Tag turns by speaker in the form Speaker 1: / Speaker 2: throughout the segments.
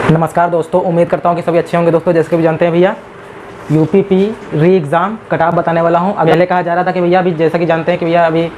Speaker 1: नमस्कार दोस्तों, उम्मीद करता हूँ कि सभी अच्छे होंगे दोस्तों। जैसे कि भी जानते हैं भैया, यूपीपी री एग्ज़ाम कट ऑफ बताने वाला हूँ। पहले कहा जा रहा था कि भैया अभी जैसा कि जानते हैं कि भैया अभी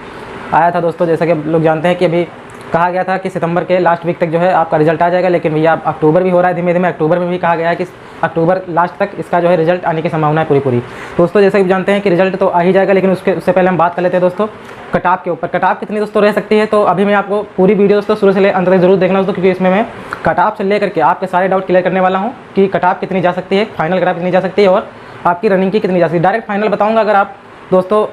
Speaker 1: आया था दोस्तों, जैसा कि लोग जानते हैं कि अभी कहा गया था कि सितंबर के लास्ट वीक तक जो है आपका रिजल्ट आ जाएगा। लेकिन भैया अक्टूबर भी हो रहा है, धीमे धीमे अक्टूबर में भी कहा गया है कि अक्टूबर लास्ट तक इसका जो है रिजल्ट आने की संभावना है पूरी। दोस्तों जैसा कि जानते हैं कि रिजल्ट तो आ ही जाएगा, लेकिन उससे पहले हम बात कर लेते हैं दोस्तों कट ऑफ के ऊपर। कट ऑफ कितनी दोस्तों रह सकती है, तो अभी मैं आपको पूरी वीडियो दोस्तों शुरू से ले अंत तक जरूर देखना दोस्तों, क्योंकि इसमें मैं कट ऑफ से लेकर के आपके सारे डाउट क्लियर करने वाला हूँ कि कट ऑफ कितनी जा सकती है, फाइनल कट ऑफ कितनी जा सकती है और आपकी रनिंग की कितनी जा सकती है। डायरेक्ट फाइनल बताऊँगा अगर आप दोस्तों,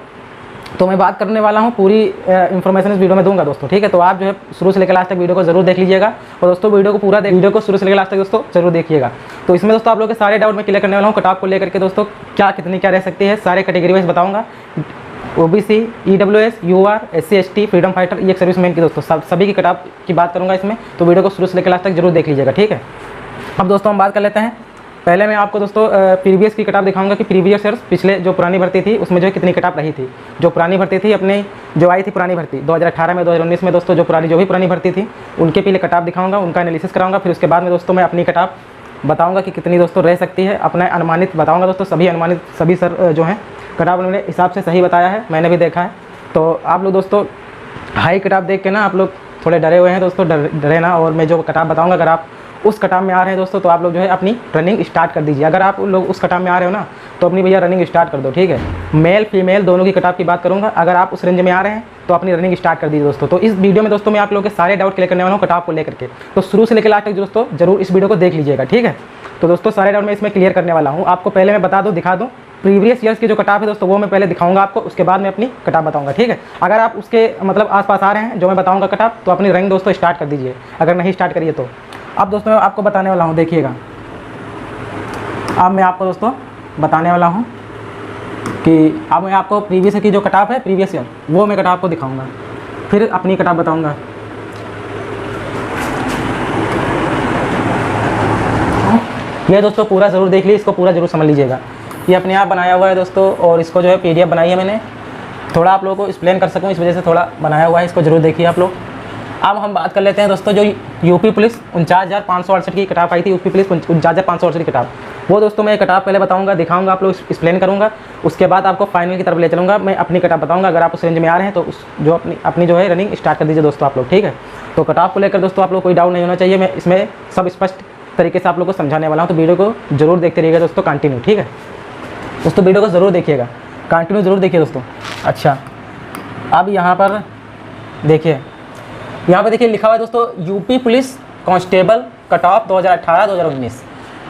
Speaker 1: तो मैं बात करने वाला हूँ पूरी इन्फॉर्मेशन इस वीडियो में दूंगा दोस्तों, ठीक है। तो आप जो है शुरू से लेकर लास्ट तक वीडियो को जरूर देख लीजिएगा और दोस्तों वीडियो को शुरू से लेकर लास्ट तक दोस्तों जरूर देखिएगा। तो इसमें दोस्तों आप लोगों के सारे डाउट मैं क्लियर करने वाला हूँ कट ऑफ को लेकर के दोस्तों, क्या रह सकती है, सारे कैटेगरी वाइज बताऊँगा। OBC, EWS, UR, SC ST, freedom fighter, ये सर्विसमैन की दोस्तों सभी की कट ऑफ की बात करूँगा इसमें। तो वीडियो को शुरू से लेकर लास्ट तक जरूर देख लीजिएगा, ठीक है। अब दोस्तों हम बात कर लेते हैं। पहले मैं आपको दोस्तों प्रीवियस की कट ऑफ दिखाऊंगा कि प्रीवियस ईयर्स पिछले जो पुरानी भर्ती थी उसमें जो है कितनी कट ऑफ रही थी। जो पुरानी भर्ती थी अपने जो आई थी पुरानी भर्ती 2018 में 2019 में दोस्तों, जो भी पुरानी भर्ती थी उनके पहले कट ऑफ दिखाऊंगा, उनका एनालिसिस कराऊंगा। फिर उसके बाद में दोस्तों मैं अपनी कट ऑफ बताऊँगा कि कितनी दोस्तों रह सकती है, अपना अनुमानित बताऊँगा दोस्तों। सभी सर जो हैं कट ऑफ उन्होंने हिसाब से सही बताया है, मैंने भी देखा है। तो आप लोग दोस्तों हाई कट ऑफ देख के ना आप लोग थोड़े डरे हुए हैं दोस्तों, डरे ना। और मैं जो कट ऑफ बताऊँगा, अगर आप उस कट ऑफ में आ रहे हैं दोस्तों, तो आप लोग जो है अपनी रनिंग स्टार्ट कर दीजिए। अगर आप लोग उस कट ऑफ में आ रहे हो ना, तो अपनी भैया रनिंग स्टार्ट कर दो, ठीक है। मेल फीमेल दोनों की कट ऑफ की बात करूंगा। अगर आप उस रेंज में आ रहे हैं तो अपनी रनिंग स्टार्ट कर दीजिए दोस्तों। तो इस वीडियो में दोस्तों मैं आप लोगों के सारे डाउट क्लियर करने वाला हूँ कट ऑफ को लेकर के। तो शुरू से लेकर लास्ट तक दोस्तों जरूर इस वीडियो को देख लीजिएगा, ठीक है। तो दोस्तों सारे डाउट मैं इसमें क्लियर करने वाला हूँ। आपको पहले मैं दिखा दूँ प्रीवियस ईयर्स की जो कट ऑफ है दोस्तों, वो मैं पहले दिखाऊंगा आपको, उसके बाद मैं अपनी कट ऑफ बताऊंगा, ठीक है। अगर आप उसके मतलब आसपास आ रहे हैं जो मैं बताऊंगा कट ऑफ, तो अपनी रनिंग दोस्तों स्टार्ट कर दीजिए, अगर नहीं स्टार्ट करिए तो। अब दोस्तों मैं आपको बताने वाला हूँ, देखिएगा। अब मैं आपको दोस्तों बताने वाला हूँ कि अब मैं आपको प्रीवियस की जो कट ऑफ है प्रीवियस ईयर, वो मैं कट ऑफ को दिखाऊंगा, फिर अपनी कट ऑफ बताऊंगा। ये दोस्तों पूरा ज़रूर देख लीजिए, इसको पूरा ज़रूर समझ लीजिएगा। ये अपने आप बनाया हुआ है दोस्तों, और इसको जो है पीडीएफ बनाई है मैंने, थोड़ा आप लोगों को एक्सप्लेन कर सकूँ इस वजह से थोड़ा बनाया हुआ है, इसको जरूर देखिए आप लोग। अब हम बात कर लेते हैं दोस्तों, जो यूपी पुलिस 49,568 की कट ऑफ आई थी, यूपी पुलिस 49,568 की कट ऑफ, वो दोस्तों मैं कट ऑफ पहले बताऊंगा, दिखाऊंगा, आप लोग एक्सप्लेन करूंगा। उसके बाद आपको फाइनल की तरफ ले चलूँगा, मैं अपनी कट ऑफ बताऊंगा। अगर आप उस रेंज में आ रहे हैं तो अपनी जो है रनिंग स्टार्ट कर दीजिए दोस्तों आप लोग, ठीक है। तो कट ऑफ को लेकर दोस्तों आप लोग कोई डाउट नहीं होना चाहिए, मैं इसमें सब स्पष्ट तरीके से आप लोग को समझाने वाला हूँ। तो वीडियो को जरूर देखते रहिएगा दोस्तों कंटिन्यू, ठीक है दोस्तों। वीडियो को ज़रूर देखिएगा, कंटिन्यू ज़रूर देखिए दोस्तों। अच्छा, अब यहाँ पर देखिए, यहाँ पे देखिए लिखा हुआ है दोस्तों UP police constable cut off 2018-2019।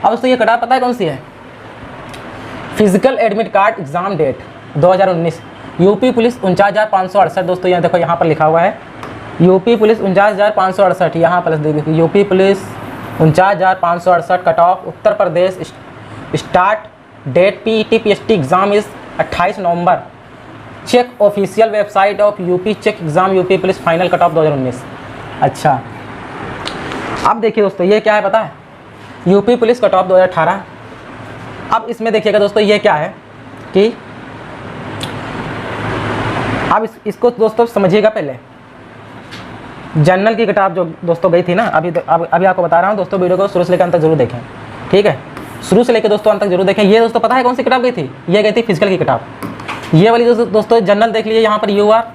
Speaker 1: अब दोस्तों ये कट ऑफ पता है कौन सी है? Physical admit card exam date 2019, UP police 49,568 दोस्तों। यहाँ देखो, यहाँ पर लिखा हुआ है यूपी पुलिस 49,568, यहाँ पर देखिए UP police 49,568 cut off Uttar Pradesh. Start date PET PST exam is 28 November. Check official website of UP check exam UP police final cut off 2019। अच्छा, अब देखिए दोस्तों ये क्या है पता है? UP police cut off 2018। अब इसमें देखिएगा दोस्तों ये क्या है कि अब इसको दोस्तों समझिएगा। पहले जनरल की कट ऑफ जो दोस्तों गई थी ना, अभी आपको बता रहा हूँ दोस्तों, वीडियो को शुरू से लेकर अंत तक जरूर देखें, ठीक है। शुरू से लेकर दोस्तों अंत तक जरूर देखें। ये दोस्तों पता है कौन सी कट ऑफ गई थी? ये गई थी फिजिकल की कट ऑफ। ये वाली दोस्तों जनरल देख लीजिए, यहाँ पर यूआर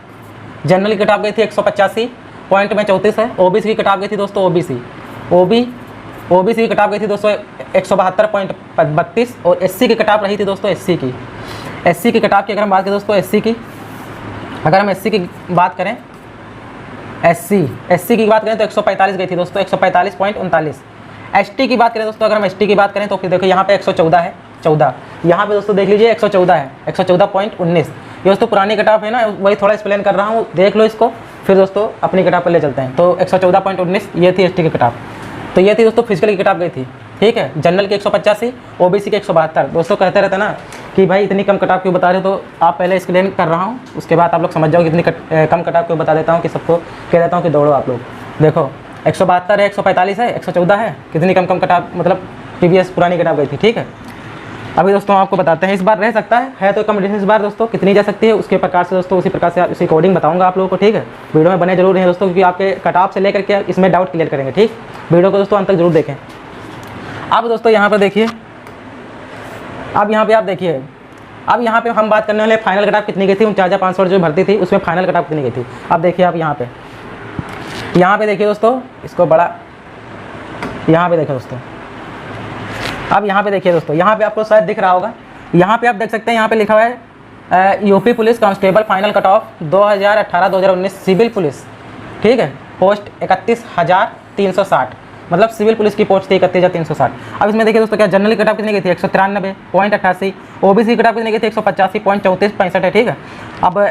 Speaker 1: जनरल की कट ऑफ गई थी 185 पॉइंट में 34 है। ओबीसी की कट ऑफ गई थी दोस्तों, ओबीसी की कट ऑफ गई थी दोस्तों 172.32, और एससी की कट ऑफ रही थी दोस्तों, एससी की कट ऑफ की अगर हम बात करें दोस्तों, अगर हम एससी की बात करें, एससी की बात करें तो 145 गई थी दोस्तों, 145.39। एसटी की बात करें दोस्तों, अगर हम एसटी की बात करें तो फिर देखो यहाँ पे 114 है, 14 यहाँ पे दोस्तों देख लीजिए 114 है, 114.19। ये दोस्तों पुरानी कट ऑफ है ना, वही थोड़ा एक्सप्लेन कर रहा हूँ, देख लो इसको, फिर दोस्तों अपनी कट ऑफ पर ले चलते हैं। तो 114.19 ये थी एसटी की कट ऑफ। तो ये थी दोस्तों फिजिकल की कट ऑफ गई थी, ठीक है। जनरल की 185, ओबीसी के 172। दोस्तों कहते रहते ना कि भाई इतनी कम कट ऑफ क्यों बता रहे हो, तो आप पहले एक्सप्लेन कर रहा हूँ, उसके बाद आप लोग समझ जाओ कितनी कम कट ऑफ क्यों बता देता हूँ, कि सबको कह देता हूँ कि दौड़ो आप लोग। देखो 172 है, 145 है, 114 है, कितनी कम कट ऑफ मतलब प्रीवियस पुरानी कट ऑफ गई थी, ठीक है। अभी दोस्तों आपको बताते हैं, इस बार रह सकता है तो कम इस बार दोस्तों कितनी जा सकती है, उसके प्रकार से दोस्तों उसी प्रकार से उसी अकॉर्डिंग बताऊंगा आप लोगों को, ठीक है। वीडियो में बने जरूर हैं दोस्तों, क्योंकि आपके कट ऑफ से लेकर के इसमें डाउट क्लियर करेंगे, ठीक। वीडियो को दोस्तों अंत तक जरूर देखें। अब दोस्तों यहाँ पर देखिए, अब यहाँ पे आप देखिए, अब यहाँ पे हम बात करने वाले फाइनल कट ऑफ कितनी गई थी। 49,500 जो भर्ती थी उसमें फाइनल कट ऑफ कितनी गई थी। अब देखिए आप यहाँ पे देखिए दोस्तों, इसको बड़ा यहाँ पे देखिए दोस्तों, अब यहाँ पे देखिए दोस्तों, यहाँ पे आपको शायद दिख रहा होगा, यहाँ पे आप देख सकते हैं, यहाँ पे लिखा हुआ है UP police constable final cut off 2018-2019 civil police, ठीक है, पोस्ट 31,360, मतलब सिविल पुलिस की पोस्ट थी 31,360। अब इसमें देखिए दोस्तों क्या जनरल की कट ऑफ कितनी गई थी 193.88, ओबीसी की कट ऑफ कितनी गई थी 185.3465 है, ठीक है। अब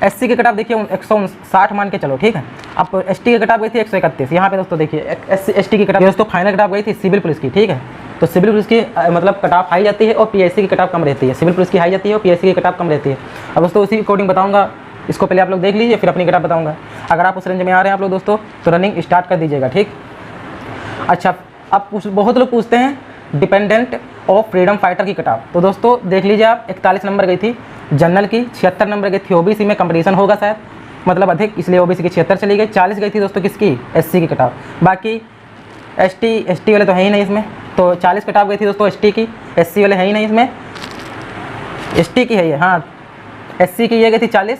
Speaker 1: एससी की कट ऑफ देखिए 159 मान के चलो, ठीक है। अब एसटी की कट ऑफ गई थी 131। यहाँ पे दोस्तों देखिए एसटी की कट ऑफ दोस्तों फाइनल कट ऑफ गई थी सिविल पुलिस की, ठीक है। तो सिविल पुलिस की मतलब कट ऑफ हाई जाती है और पीएससी की कट ऑफ कम रहती है। सिविल पुलिस की हाई जाती है और पीएससी की कट ऑफ कम रहती है। अब दोस्तों उसी अकॉर्डिंग बताऊंगा, इसको पहले आप लोग देख लीजिए, फिर अपनी कट ऑफ बताऊंगा। अगर आप उस रेंज में आ रहे हैं आप लोग दोस्तों तो रनिंग स्टार्ट कर दीजिएगा, ठीक। अच्छा, अब बहुत लोग पूछते हैं डिपेंडेंट ऑफ फ्रीडम फाइटर की कट ऑफ। तो दोस्तों देख लीजिए आप, 41 नंबर गई थी जनरल की, 76 नंबर गई थी ओबीसी में, कंपटीशन होगा शायद मतलब अधिक, इसलिए ओबीसी की 76 चली गई। 40 गई थी दोस्तों किसकी, एससी की कट ऑफ। बाकी एसटी वाले तो है ही नहीं इसमें, तो 40 कट ऑफ गई थी दोस्तों एसटी की, एससी वाले है ही नहीं इसमें, एसटी की है ये, हाँ एससी की ये गई थी 40,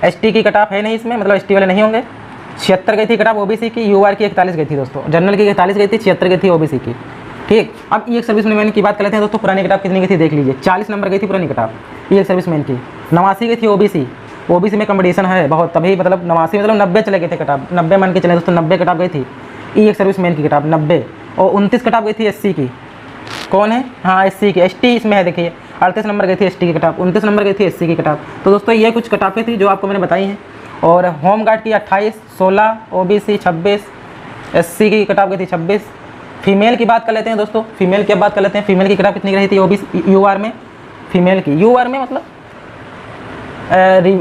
Speaker 1: एसटी की कट ऑफ है नहीं इसमें, मतलब एसटी वाले नहीं होंगे। 76 गई थी कट ऑफ ओबीसी की, यूआर की 41 गई थी दोस्तों, जनरल की 41 गई थी, 76 गई थी ओबीसी की, ठीक। अब ये सर्विसमैन की बात कर लेते हैं दोस्तों, पुरानी कट ऑफ कितनी गई थी देख लीजिए। 40 नंबर गई थी पुरानी कट ऑफ ये सर्विसमैन की। 89 गई थी ओबीसी में कंपटीशन है बहुत, तभी मतलब 89 मतलब 90 चले गए थे कट ऑफ, 90 मान के चले दोस्तों, 90 कट ऑफ गई थी ये एक सर्विसमैन की कट ऑफ 90। और 29 कट ऑफ गई थी एससी की, कौन है, हाँ एससी की, एसटी इसमें है देखिए। 38 नंबर गई थी एसटी की कट ऑफ, 29 नंबर गई थी एससी की कट ऑफ। तो दोस्तों ये कुछ कट ऑफें थी जो आपको मैंने बताई हैं। और होमगार्ड की 28, 16, ओबीसी 26, एससी की कट ऑफ गई थी 26। फीमेल की बात कर लेते हैं दोस्तों, फीमेल की बात कर लेते हैं, फीमेल की कट ऑफ कितनी रही थी ओबीसी यूआर में, फीमेल की यूआर में मतलब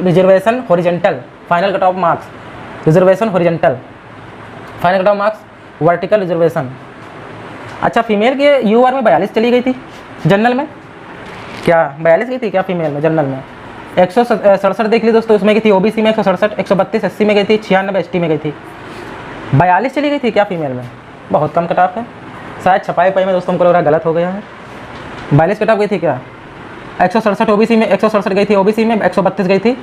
Speaker 1: reservation horizontal final cut of marks, reservation horizontal final cut of marks, vertical reservation. अच्छा, फीमेल के यूआर में 42 चली गई थी, जनरल में क्या 42 गई थी क्या फीमेल में, जनरल में 167 देख ली दोस्तों, उसमें गई थी ओबीसी में 167, 132 एससी में गई थी, 96 एसटी में गई थी, 42 चली गई थी क्या फीमेल में, बहुत कम कट ऑफ है। शायद छपाई पाई में दोस्तों हमको लग रहा है गलत हो गया है, 42 कट ऑफ गई थी क्या, 167 ओबीसी में, 167 गई थी ओबीसी में, 132 गई थी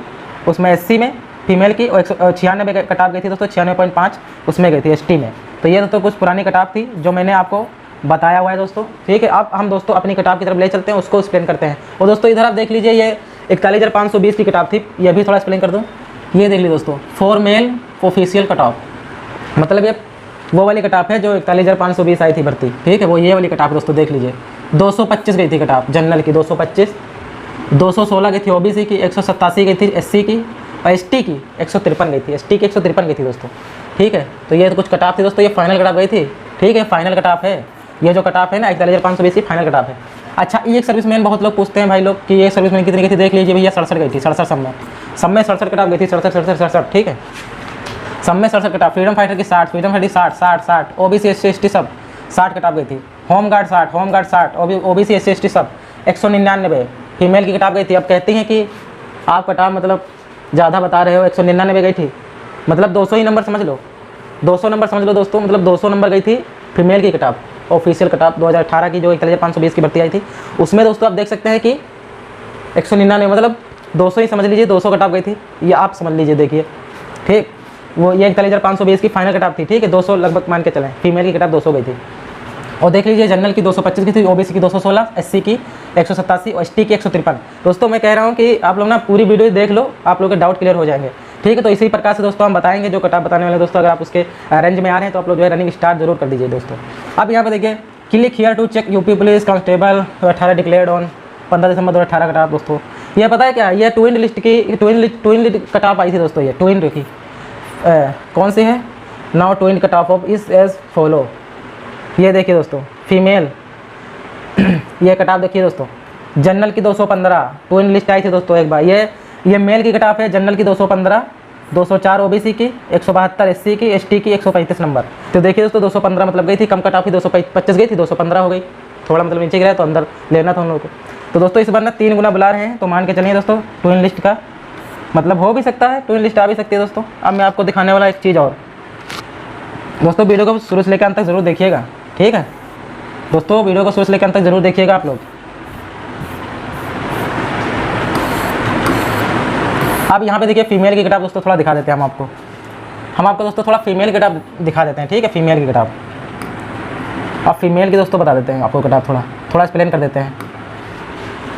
Speaker 1: उसमें एससी में फीमेल की, और 96 कट ऑफ गई थी दोस्तों, 96.5 उसमें गई थी एसटी में। तो ये दोस्तों कुछ पुरानी कट ऑफ थी जो मैंने आपको बताया हुआ है दोस्तों, ठीक है। अब हम दोस्तों अपनी कट ऑफ की तरफ ले चलते हैं, उसको एक्सप्लेन करते हैं। और दोस्तों इधर आप देख लीजिए, ये 41,520 की कट ऑफ थी, ये भी थोड़ा एक्सप्लेन कर दूँ। ये देख लीजिए दोस्तों, for male official cut off, मतलब ये वो वाली कट ऑफ है जो 41,520 आई थी भर्ती, ठीक है, वो ये वाली कट ऑफ दोस्तों देख लीजिए। 225 गई थी कट ऑफ जनरल की, 225, 216 गई थी ओबीसी की, 187 गई थी एससी की, और एसटी की 153 गई थी, एसटी की 153 गई थी दोस्तों, ठीक है। तो ये तो कुछ कट ऑफ थी दोस्तों, ये फाइनल कट ऑफ गई थी, ठीक है, फाइनल कट ऑफ है ये जो कट ऑफ है ना 41,520 की फाइनल कट ऑफ है। अच्छा, ये एक सर्विसमैन बहुत लोग पूछते हैं भाई लोग कि ये सर्विसमैन कितनी गई थी, देख लीजिए भैया 67 गई थी, 67 सब में 67 कट ऑफ गई थी, 67, ठीक है, सब में 67 कट ऑफ। फ्रीडम फाइटर की 60, फ्रीडम फाइटर की 60, ओबीसी एससी एसटी सब 60 कट ऑफ गई थी। होमगार्ड 60, ओबीसी एससी एसटी सब 199 फीमेल की कट ऑफ गई थी। अब कहती हैं कि आप कट ऑफ मतलब ज़्यादा बता रहे हो, 199 गई थी, मतलब 200 ही नंबर समझ लो, 200 नंबर समझ लो दोस्तों, मतलब 200 नंबर गई थी फीमेल की cut off, official cut off 2018 की जो 41,520 की भर्ती आई थी, उसमें दोस्तों आप देख सकते हैं कि 199 मतलब 200 ही समझ लीजिए, 200 कट ऑफ गई थी, ये आप समझ लीजिए, देखिए ठीक, वो ये 41,520 की फाइनल कट ऑफ थी, ठीक है, 200 लगभग मान के चलें, फीमेल की कट ऑफ 200 गई थी। और देख लीजिए जनरल की 225 की थी, ओबीसी की 216, एससी की 187 और एसटी की 153। दोस्तों मैं कह रहा हूँ कि आप लोग ना पूरी वीडियो देख लो, आप लोग के डाउट क्लियर हो जाएंगे, ठीक है। तो इसी प्रकार से दोस्तों हम बताएंगे जो कट ऑफ बताने वाले दोस्तों, अगर आप उसके रेंज में आ रहे हैं तो आप लोग जो है रनिंग स्टार्ट जरूर कर दीजिए दोस्तों। अब यहाँ पे देखिए, click here to check UP police constable 18 declared on 15 December 2018 cut off. दोस्तों ये पता है क्या, ये ट्विन लिस्ट की ट्विन कट ऑफ आई थी दोस्तों, ये ट्विन की कौन सी है, now twin cut off off is as follow. ये देखिए दोस्तों फीमेल ये कट ऑफ देखिए दोस्तों, जनरल की 215 ट्विन लिस्ट आई थी दोस्तों एक बार, ये मेल की कट ऑफ है, जनरल की 215, 204 ओबीसी की, 172 एससी की, एसटी की 135 नंबर। तो देखिए दोस्तों 215 मतलब गई थी, कम कट ऑफ ही 225 गई थी, 215 हो गई, थोड़ा मतलब नीचे गिरा तो अंदर लेना था उन लोगों को। तो दोस्तों इस बार ना 3 गुना बुला रहे हैं, तो मान के चलिए दोस्तों ट्विन लिस्ट का मतलब हो भी सकता है, ट्विन लिस्ट आ भी सकती है दोस्तों। अब मैं आपको दिखाने वाला एक चीज़ और दोस्तों, वीडियो को शुरू से लेकर अंत तक जरूर देखिएगा, ठीक है। दोस्तों वीडियो को शुरू से लेकर अंत तक जरूर देखिएगा आप लोग। अब यहाँ पे देखिए फीमेल की किताब दोस्तों थोड़ा दिखा देते हैं हम आपको दोस्तों थोड़ा फीमेल की किताब दिखा देते हैं, ठीक है। फीमेल की किताब अब फीमेल की दोस्तों बता देते हैं आपको किताब, थोड़ा एक्सप्लेन कर देते हैं।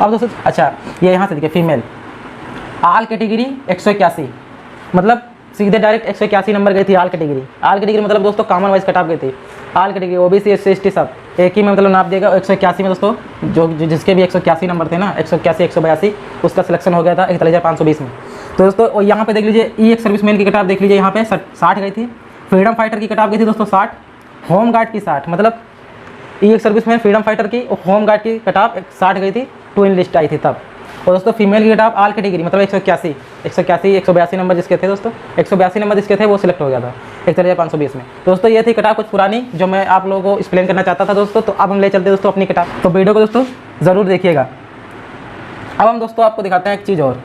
Speaker 1: अब दोस्तों अच्छा ये यहाँ से देखिए फीमेल आल कैटेगरी 181, मतलब सीधे डायरेक्ट 181 नंबर गई थी आल कैटेगरी मतलब दोस्तों कॉमन वाइज कटाप गई थी। आल कैटेगरी ओबीसी एससी एसटी सब एक ही में मतलब नाप देगा। 181 में दोस्तों जो जिसके भी 181 नंबर थे ना, 181 182 उसका सिलेक्शन हो गया था 41,520 में। तो दोस्तों यहाँ पे देख लीजिए ई एक सर्विसमैन की किताब देख लीजिए, यहाँ पे 60 गई थी। फ्रीडम फाइटर की किताब गई थी दोस्तों 60, होम गार्ड की 60, मतलब ई एक सर्विसमैन फ्रीडम फाइटर की और होम गार्ड की किताब 60 गई थी, ट्विन लिस्ट आई थी तब। और दोस्तों फीमेल की किताब आल कैटेगरी मतलब 181 182 नंबर जिसके थे दोस्तों, 182 नंबर जिसके थे वो सिलेक्ट हो गया था 41,520 में। दोस्तों ये थी किताब कुछ पुरानी जो मैं आप लोगों को एक्सप्लेन करना चाहता था दोस्तों। तो अब हम ले चलते हैं दोस्तों अपनी किताब, तो वीडियो को दोस्तों ज़रूर देखिएगा। अब हम दोस्तों आपको दिखाते हैं एक चीज़ और।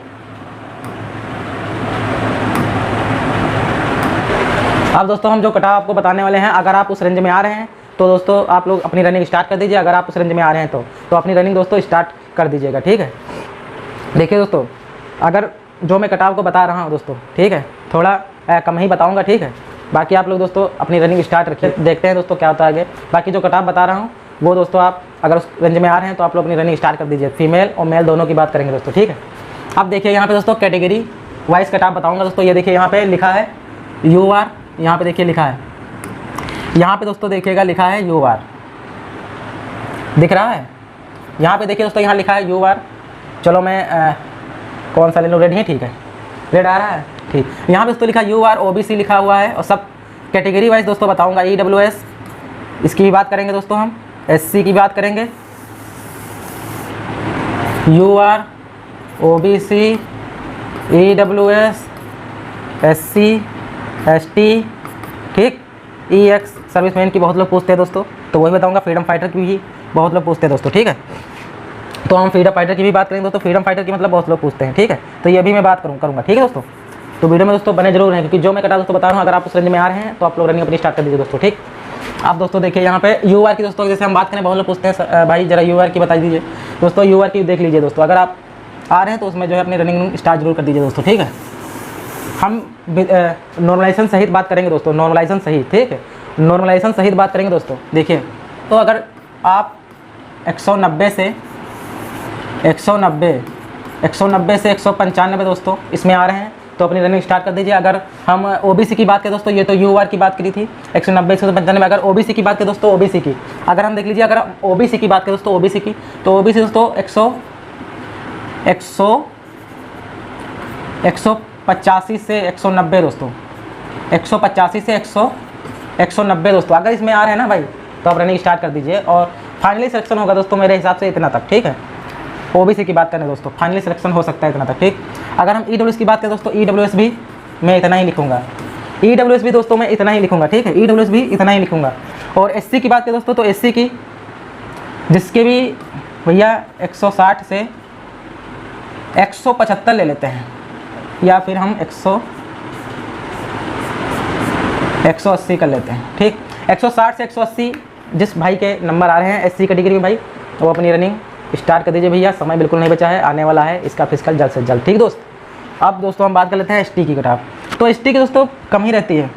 Speaker 1: अब दोस्तों हम जो किताब आपको बताने वाले हैं, अगर आप उस रेंज में आ रहे हैं तो दोस्तों आप लोग अपनी रनिंग स्टार्ट कर दीजिए। अगर आप उस रेंज में आ रहे हैं तो अपनी रनिंग दोस्तों स्टार्ट कर दीजिएगा, ठीक है। देखिए दोस्तों अगर जो मैं किताब को बता रहा हूँ दोस्तों, ठीक है, थोड़ा कम ही बताऊँगा, ठीक है। बाकी आप लोग दोस्तों अपनी रनिंग स्टार्ट रखिए, देखते हैं दोस्तों क्या होता है आगे। बाकी जो किताब बता रहा हूँ वो दोस्तों आप अगर उस रेंज में आ रहे हैं तो आप लोग अपनी रनिंग स्टार्ट कर दीजिए। फीमेल और मेल दोनों की बात करेंगे दोस्तों, ठीक है। अब देखिए यहाँ पे दोस्तों कैटेगरी वाइज किताब बताऊँगा दोस्तों। ये देखिए यहाँ पे लिखा है UR, यहाँ पे देखिए लिखा है, यहाँ पे दोस्तों देखिएगा लिखा है UR, दिख रहा है यहाँ पे देखिए दोस्तों, यहाँ लिखा है UR। चलो मैं कौन सा ले लूँ, रेड ही ठीक है, रेड आ रहा है, ठीक। यहाँ पे दोस्तों लिखा UR OBC लिखा हुआ है और सब कैटेगरी वाइज दोस्तों बताऊँगा। EWS इसकी भी बात करेंगे दोस्तों, हम SC की बात करेंगे, UR OBC EWS SC ST, ठीक। EX सर्विसमैन की बहुत लोग पूछते हैं दोस्तों, तो वही बताऊंगा। फ्रीडम फाइटर की भी बहुत लोग पूछते हैं दोस्तों, ठीक है। तो हम फ्रीडम फाइटर की भी बात करेंगे दोस्तों। फ्रीडम फाइटर की मतलब बहुत लोग पूछते हैं, ठीक है। तो ये भी मैं बात करूँगा, ठीक है दोस्तों। तो वीडियो में दोस्तों बने जरूर हैं, क्योंकि जो मैं किताब दोस्तों बता रहा हूँ अगर आप उस रेंज में आ रहे हैं तो आप लोग रनिंग अपनी स्टार्ट कर दीजिए दोस्तों, ठीक। आप दोस्तों देखिए यहाँ पे UR की दोस्तों जैसे हम बात करें, बहुत लोग पूछते हैं भाई जरा UR की बता दीजिए दोस्तों। UR की देख लीजिए दोस्तों, अगर आप आ रहे हैं तो उसमें जो है अपनी रनिंग स्टार्ट जरूर कर दीजिए दोस्तों, ठीक है। हम नॉर्मलाइजेशन सहित बात करेंगे दोस्तों, नॉर्मलाइजेशन सहित, ठीक है, नॉर्मलाइजेशन सहित बात करेंगे दोस्तों। देखिए तो अगर आप 190 से 195 दोस्तों इसमें आ रहे हैं तो अपनी रनिंग स्टार्ट कर दीजिए। अगर हम OBC की बात करें दोस्तों, ये तो UR की बात करी थी 190 से 195। अगर OBC की बात करें दोस्तों, OBC की अगर हम देख लीजिए, अगर OBC की बात करें दोस्तों, OBC की तो OBC दोस्तों 185 से 190 दोस्तों, 185 से 190 दोस्तों। अगर इसमें आ रहे हैं ना भाई तो आप रनिंग स्टार्ट कर दीजिए और फाइनली सिलेक्शन होगा दोस्तों मेरे हिसाब से इतना तक, ठीक है। OBC की बात करें दोस्तों, फाइनली सिलेक्शन हो सकता है इतना तक, ठीक। अगर हम EWS की बात करें दोस्तों, EWS भी मैं इतना ही लिखूँगा, EWS भी दोस्तों मैं इतना ही लिखूँगा, ठीक है। EWS भी इतना ही लिखूँगा। और SC की बात करें दोस्तों, तो SC की जिसके भी भैया 160 से 175 ले लेते हैं, या फिर हम 180 कर लेते हैं, ठीक। 160 से 180 जिस भाई के नंबर आ रहे हैं SC कैटेगरी में भाई, वो अपनी रनिंग स्टार्ट कर दीजिए भैया। समय बिल्कुल नहीं बचा है, आने वाला है इसका फिजिकल जल्द से जल्द, ठीक दोस्त। अब दोस्तों हम बात कर लेते हैं ST की किताब। तो ST की दोस्तों कम ही रहती है,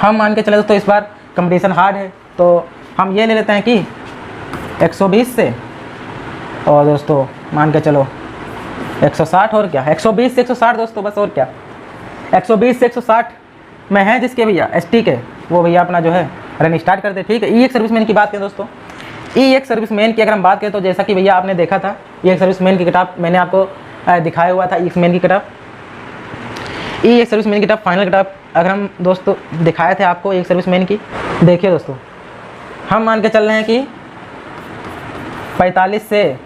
Speaker 1: हम मान के चले दोस्तों इस बार कंपटीशन हार्ड है, तो हम ये ले लेते हैं कि 120 से, और दोस्तों मान के चलो 160, और क्या 120 से 160 दोस्तों, बस और क्या 120 से 160 में है जिसके भैया ST के, वो भैया अपना जो है रनिंग स्टार्ट करते, ठीक है। E1 सर्विसमैन की बात करें दोस्तों, E1 सर्विसमैन की अगर हम बात करें तो जैसा कि भैया आपने देखा था E1 सर्विसमैन की किताब मैंने आपको दिखाया हुआ था। E1 सर्विसमैन की किताब, E1 सर्विसमैन की किताब फाइनल किताब अगर हम दोस्तों दिखाए थे आपको E1 सर्विसमैन की, देखिए दोस्तों हम मान के चल रहे हैं कि 45 से,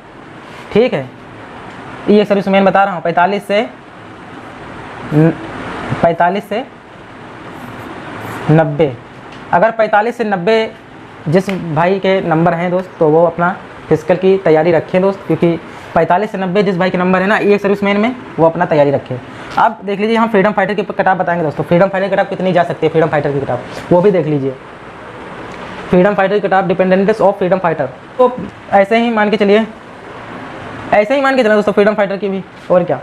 Speaker 1: ठीक है, E1 सर्विसमैन बता रहा हूँ 45 से 90। अगर 45 से 90 जिस भाई के नंबर हैं दोस्त, तो वो अपना फिजिकल की तैयारी रखें दोस्त, क्योंकि 45 से 90 जिस भाई के नंबर है ना E1 सर्विसमैन में, वो अपना तैयारी रखें। अब देख लीजिए हम फ्रीडम फाइटर की किताब बताएंगे दोस्तों। फ्रीडम फाइटर की किताब कितनी जा सकती है, फ्रीडम फाइटर की किताब वो भी देख लीजिए। फ्रीडम फाइटर की किताब डिपेंडेंट्स ऑफ फ्रीडम फाइटर, तो ऐसे ही मान के चलिए, ऐसे ही मान के चले दोस्तों फ्रीडम फाइटर की भी, और क्या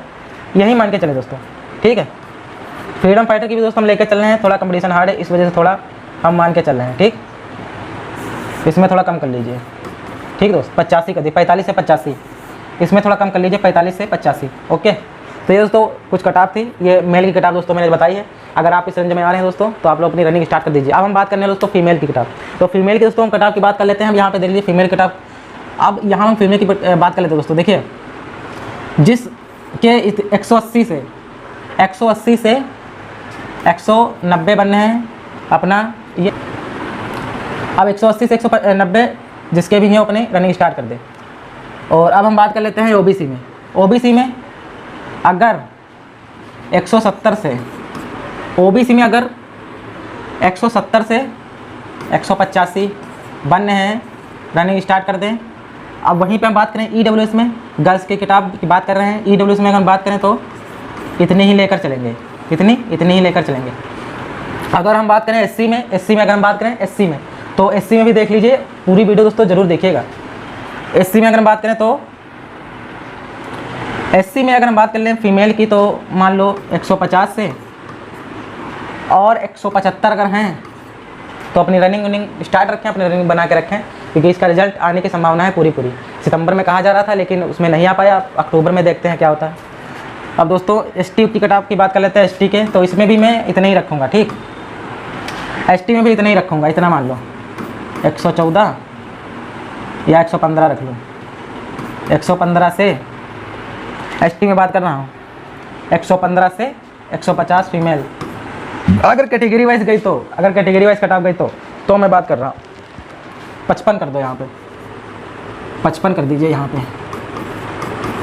Speaker 1: यही मान के चले दोस्तों, ठीक है। फ्रीडम फाइटर की भी दोस्तों हम लेकर चल रहे हैं, थोड़ा कंपटीशन हार्ड है इस वजह से थोड़ा हम मान के चल रहे हैं, ठीक। इसमें थोड़ा कम कर लीजिए, ठीक दोस्त, 85 कर दी, 45 से 85, इसमें थोड़ा कम कर लीजिए, 45 से 85, ओके। तो ये दोस्तों कुछ किताब थी, ये मेल की किताब दोस्तों मैंने बताई है। अगर आप इस रेंज में आ रहे हैं दोस्तों तो आप लोग अपनी रनिंग स्टार्ट कर दीजिए। अब हम बात करने हैं दोस्तों फीमेल की किताब। तो फीमेल की दोस्तों हम किताब की बात कर लेते हैं। हम यहाँ पे देख लीजिए फीमेल किताब। अब यहाँ हम फीमेल की बात कर लेते हैं दोस्तों। देखिए जिसके 180 से 190 बनने हैं अपना ये, अब 180 से 190 जिसके भी हैं अपने रनिंग स्टार्ट कर दे। और अब हम बात कर लेते हैं ओबीसी में। ओबीसी में अगर 170 से, ओबीसी में अगर 170 से 185 बनने हैं, रनिंग स्टार्ट कर दें। अब वहीं पे हम बात करें ईडब्ल्यूएस में, गर्ल्स की किताब की बात कर रहे हैं। ईडब्ल्यूएस में अगर हम बात करें तो इतनी ही लेकर चलेंगे, इतनी ही लेकर चलेंगे। अगर हम बात करें एससी में, अगर हम बात करें एससी में, तो एससी में भी देख लीजिए, पूरी वीडियो दोस्तों ज़रूर देखिएगा। एससी में अगर हम बात करें तो एससी में अगर हम बात कर लें फीमेल की, तो मान लो 150 से और 175 अगर हैं तो अपनी रनिंग स्टार्ट रखें, अपनी रनिंग बना के रखें, क्योंकि इसका रिजल्ट आने की संभावना है पूरी। सितंबर में कहा जा रहा था लेकिन उसमें नहीं आ पाया, अक्टूबर में देखते हैं क्या होता है। अब दोस्तों एसटी की किताब की बात कर लेते हैं। एसटी के तो इसमें भी मैं इतना ही रखूँगा, ठीक। एसटी में भी इतना ही रखूँगा, इतना मान लो 114 या 115 रख लूँ। 115 से एसटी में बात कर रहा हूँ, 115 से 150 फीमेल। अगर कैटेगरी वाइज गई तो, अगर कैटेगरी वाइज कटाव गई तो मैं बात कर रहा हूँ 55 कर दो, यहाँ पे 55 कर दीजिए, यहाँ पे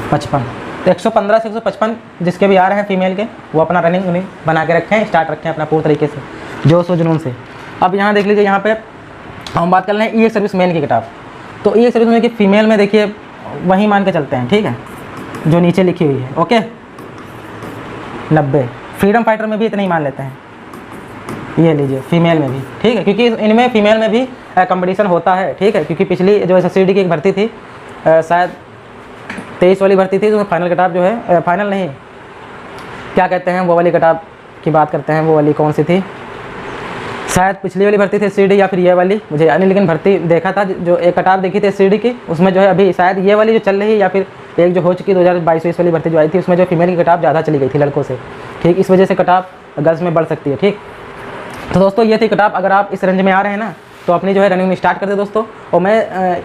Speaker 1: 55। तो 115 से 155 जिसके भी आ रहे हैं फीमेल के, वो अपना रनिंग बना के रखें, स्टार्ट रखें अपना पूरी तरीके से, जोश और जुनून से। अब यहाँ देख लीजिए, यहाँ पे हम बात कर रहे हैं ई सर्विस मैन की किताब। तो ई सर्विस मैन की फीमेल में देखिए वहीं मान के चलते हैं, ठीक है, जो नीचे लिखी हुई है, ओके 90। फ्रीडम फाइटर में भी इतना ही मान लेते हैं, ये लीजिए फीमेल में भी, ठीक है, क्योंकि इनमें फीमेल में भी कंपटीशन होता है, ठीक है। क्योंकि पिछली जो एसएससीडी की एक भर्ती थी, शायद 23 वाली भर्ती थी, तो फाइनल किताब जो है, फाइनल नहीं क्या कहते हैं वो वाली किताब की बात करते हैं, वो वाली कौन सी थी, शायद पिछली वाली भर्ती थी एसएससीडी या फिर ये वाली, मुझे यानी, लेकिन भर्ती देखा था, जो एक किताब देखी थी एसएससीडी की, उसमें जो है अभी शायद ये वाली जो चल रही है या फिर एक जो हो चुकी 2022 वाली भर्ती जो आई थी, उसमें जो फीमेल की किताब ज़्यादा चली गई थी लड़कों से, ठीक। इस वजह से किताब गर्ल्स में बढ़ सकती है, ठीक। तो दोस्तों ये थी किताब। अगर आप इस रेंज में आ रहे हैं ना, तो अपनी जो है रनिंग में स्टार्ट कर दे दोस्तों। और मैं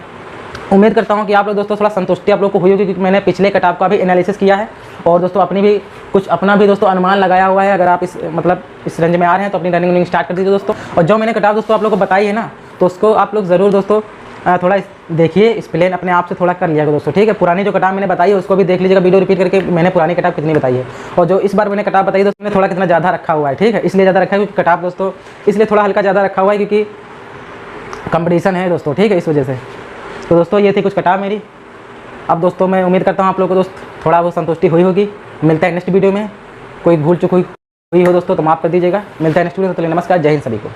Speaker 1: उम्मीद करता हूँ कि आप लोग दोस्तों थोड़ा संतुष्टि आप लोग को हुई होगी, क्योंकि मैंने पिछले किताब का भी एनालिसिस किया है और दोस्तों अपनी भी कुछ अपना भी दोस्तों अनुमान लगाया हुआ है। अगर आप इस रेंज में आ रहे हैं तो अपनी रनिंग स्टार्ट कर दीजिए दोस्तों। और जो मैंने किताब दोस्तों आप लोग को बताई है ना, तो उसको आप लोग ज़रूर दोस्तों थोड़ा देखिए, एक्सप्लेन अपने आप से थोड़ा कर लिया दोस्तों, ठीक है। पुरानी जो किताब मैंने बताई है उसको भी देख लीजिएगा, वीडियो रिपीट करके मैंने पुरानी किताब कितनी बताई है, और जो इस बार मैंने किताब बताई दोस्तों मैंने थोड़ा कितना ज़्यादा रखा हुआ है, ठीक है। इसलिए ज़्यादा रखा है क्योंकि किताब दोस्तों इसलिए थोड़ा हल्का ज़्यादा रखा हुआ है, क्योंकि कंपटीशन है दोस्तों, ठीक है, इस वजह से। तो दोस्तों ये थी कुछ किताब मेरी। अब दोस्तों मैं उम्मीद करता हूँ आप लोगों को दोस्त थोड़ा वो संतुष्टि हुई होगी। मिलता है नेक्स्ट वीडियो में। कोई भूल चूक हुई हो दोस्तों तो माफ़ कर दीजिएगा। मिलता है नेक्स्ट वीडियो में, तो नमस्कार, जय हिंद सभी को।